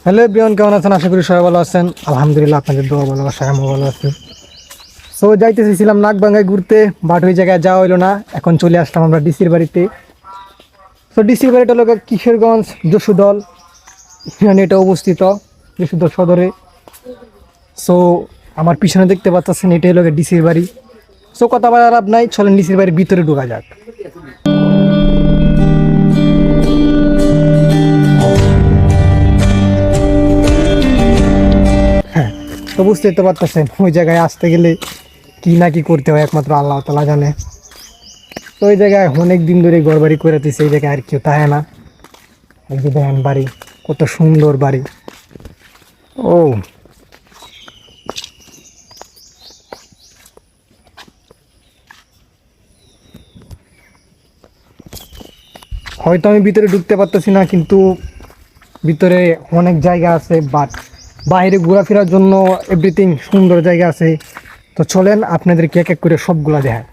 Hello everyone, কেমন আছেন? আশা করি সবাই ভালো আছেন। আলহামদুলিল্লাহ, আপনাদের দোয়া ভালোবাসা আমিও ভালো আছি। সো যাইতে চেয়েছিলাম নাগবাঙ্গায় ঘুরতে, বাট ওই জায়গায় যাওয়া হলো না। এখন চলে আসলাম আমরা ডিসির বাড়িতে। সো ডিসির বাড়িটা হলো কিশোরগঞ্জ যশোদল, এখানে এটা অবস্থিত যশোদল সদরে। সো আমার পিছনে দেখতে পাচ্ছেন, এটা হলো ডিসির বাড়ি। সো কথা বলার লাভ নাই, চলেন ডিসির বাড়ির ভিতরে ঢোকা যাক। তো বুঝতেই তো পারতেছেন, ওই জায়গায় আসতে গেলে কি না কি করতে হয় একমাত্র আল্লাহ তাআলা জানে। তো ওই জায়গায় অনেক দিন ধরে ঘর বাড়ি করে দিচ্ছে, এই জায়গায় আর কেউ থাকে না। এই যে দেখেন বাড়ি, কত সুন্দর বাড়ি। ও হয়তো আমি ভিতরে ঢুকতে পারতেছি না, কিন্তু ভিতরে অনেক জায়গা আছে, বাট বাইরে ঘোরাফেরার জন্য এভরিথিং সুন্দর জায়গা আছে। তো চলেন আপনাদেরকে এক এক করে সবগুলা দেখায়।